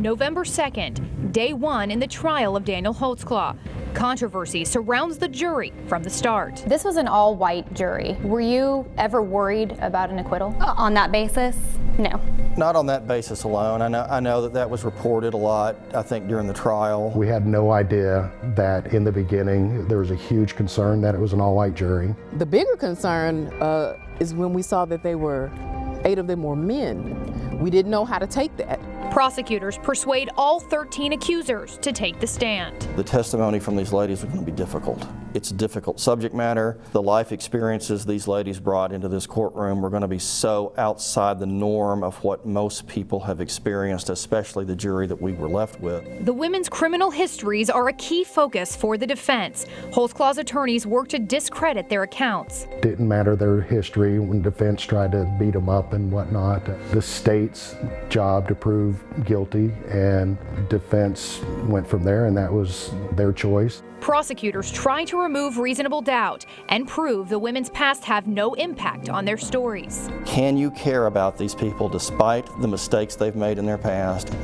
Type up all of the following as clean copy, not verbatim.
November 2nd, day one in the trial of Daniel Holtzclaw. Controversy surrounds the jury from the start. This was an all-white jury. Were you ever worried about an acquittal? On that basis, no. Not on that basis alone. I know that was reported a lot, I think, during the trial. We had no idea that in the beginning there was a huge concern that it was an all-white jury. The bigger concern is when we saw that 8 of them were men. We didn't know how to take that. Prosecutors persuade all 13 accusers to take the stand. The testimony from these ladies was going to be difficult. It's a difficult subject matter. The life experiences these ladies brought into this courtroom were going to be so outside the norm of what most people have experienced, especially the jury that we were left with. The women's criminal histories are a key focus for the defense. Holtzclaw's attorneys work to discredit their accounts. Didn't matter their history when defense tried to beat them up and whatnot. The state's job to prove guilty, and defense went from there, and that was their choice. Prosecutors try to remove reasonable doubt and prove the women's past have no impact on their stories. Can you care about these people despite the mistakes they've made in their past?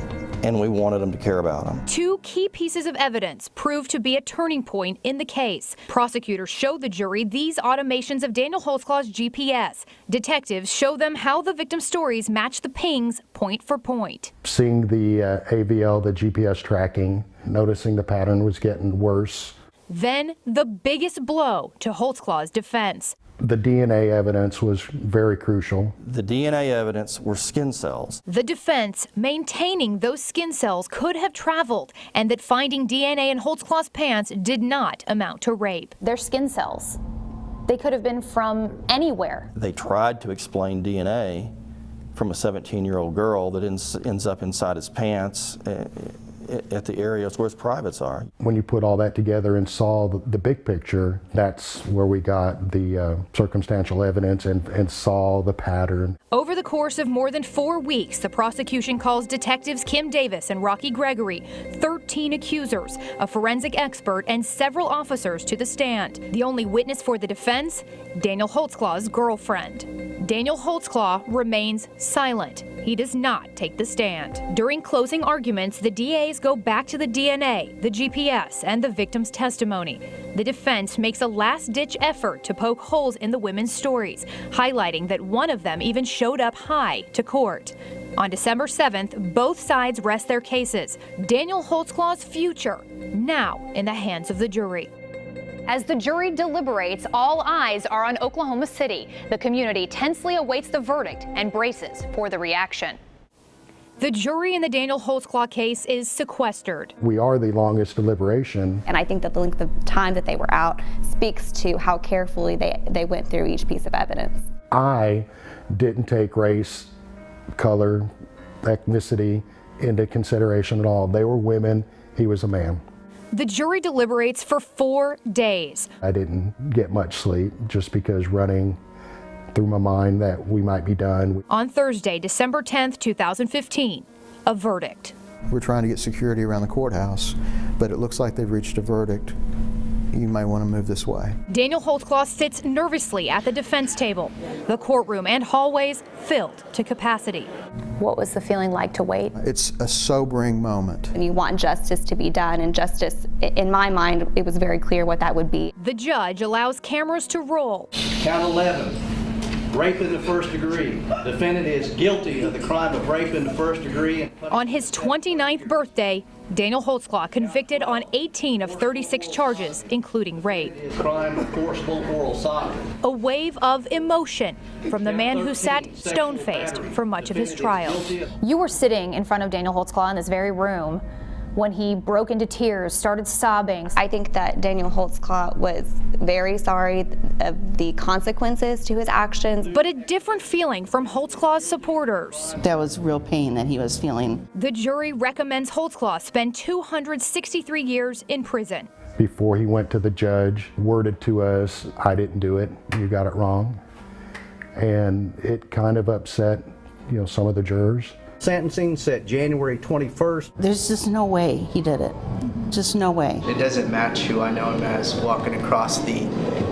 And we wanted them to care about them. 2 key pieces of evidence proved to be a turning point in the case. Prosecutors showed the jury these automations of Daniel Holtzclaw's GPS. Detectives show them how the victim stories match the pings point for point. Seeing the AVL, the GPS tracking, noticing the pattern was getting worse. Then the biggest blow to Holtzclaw's defense. The DNA evidence was very crucial. The DNA evidence were skin cells. The defense maintaining those skin cells could have traveled and that finding DNA in Holtzclaw's pants did not amount to rape. They're skin cells. They could have been from anywhere. They tried to explain DNA from a 17-year-old girl that ends up inside his pants at the areas where his privates are. When you put all that together and saw the big picture, that's where we got the circumstantial evidence and saw the pattern. Over the course of more than 4 weeks, the prosecution calls detectives Kim Davis and Rocky Gregory, 13 accusers, a forensic expert, and several officers to the stand. The only witness for the defense, Daniel Holtzclaw's girlfriend. Daniel Holtzclaw remains silent. He does not take the stand. During closing arguments, the DAs go back to the DNA, the GPS, and the victim's testimony. The defense makes a last-ditch effort to poke holes in the women's stories, highlighting that one of them even showed up high to court. On December 7th, both sides rest their cases. Daniel Holtzclaw's future now in the hands of the jury. As the jury deliberates, all eyes are on Oklahoma City. The community tensely awaits the verdict and braces for the reaction. The jury in the Daniel Holtzclaw case is sequestered. We are the longest deliberation. And I think that the length of time that they were out speaks to how carefully they went through each piece of evidence. I didn't take race, color, ethnicity into consideration at all. They were women, he was a man. The jury deliberates for 4 days. I didn't get much sleep just because running through my mind that we might be done. On Thursday, December 10th, 2015, a verdict. We're trying to get security around the courthouse, but it looks like they've reached a verdict. You might want to move this way. Daniel Holtzclaw sits nervously at the defense table. The courtroom and hallways filled to capacity. What was the feeling like to wait? It's a sobering moment. And you want justice to be done, and justice, in my mind, it was very clear what that would be. The judge allows cameras to roll. Count 11, rape in the first degree. Defendant is guilty of the crime of rape in the first degree. On his 29th birthday, Daniel Holtzclaw convicted on 18 of 36 charges, including rape. Crime of forcible oral sodomy. A wave of emotion from the man who sat stone-faced for much of his trial. You were sitting in front of Daniel Holtzclaw in this very room when he broke into tears, started sobbing. I think that Daniel Holtzclaw was very sorry of the consequences to his actions. But a different feeling from Holtzclaw's supporters. There was real pain that he was feeling. The jury recommends Holtzclaw spend 263 years in prison. Before he went to the judge, worded to us, I didn't do it, you got it wrong. And it kind of upset, some of the jurors. Sentencing set January 21st. There's just no way he did it. Just no way. It doesn't match who I know him as, walking across the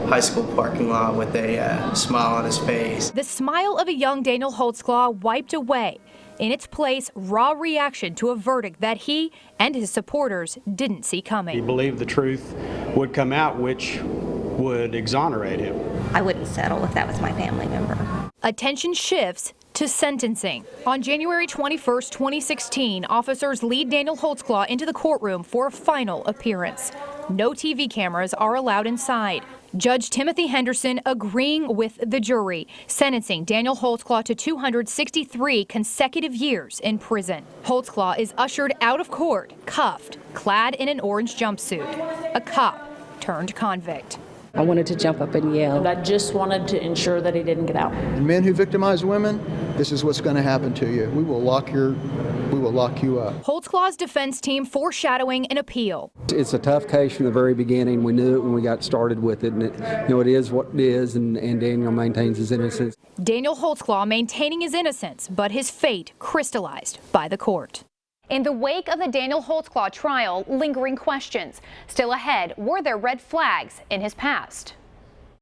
high school parking lot with a smile on his face. The smile of a young Daniel Holtzclaw wiped away. In its place, raw reaction to a verdict that he and his supporters didn't see coming. He believed the truth would come out, which would exonerate him. I wouldn't settle if that was my family member. Attention shifts to sentencing. On January 21st, 2016, officers lead Daniel Holtzclaw into the courtroom for a final appearance. No TV cameras are allowed inside. Judge Timothy Henderson agreeing with the jury, sentencing Daniel Holtzclaw to 263 consecutive years in prison. Holtzclaw is ushered out of court, cuffed, clad in an orange jumpsuit. A cop turned convict. I wanted to jump up and yell. I just wanted to ensure that he didn't get out. Men who victimize women, this is what's going to happen to you. We will lock you up. Holtzclaw's defense team foreshadowing an appeal. It's a tough case from the very beginning. We knew it when we got started with it, and it is what it is, and Daniel maintains his innocence. Daniel Holtzclaw maintaining his innocence, but his fate crystallized by the court. In the wake of the Daniel Holtzclaw trial, lingering questions. Still ahead, were there red flags in his past?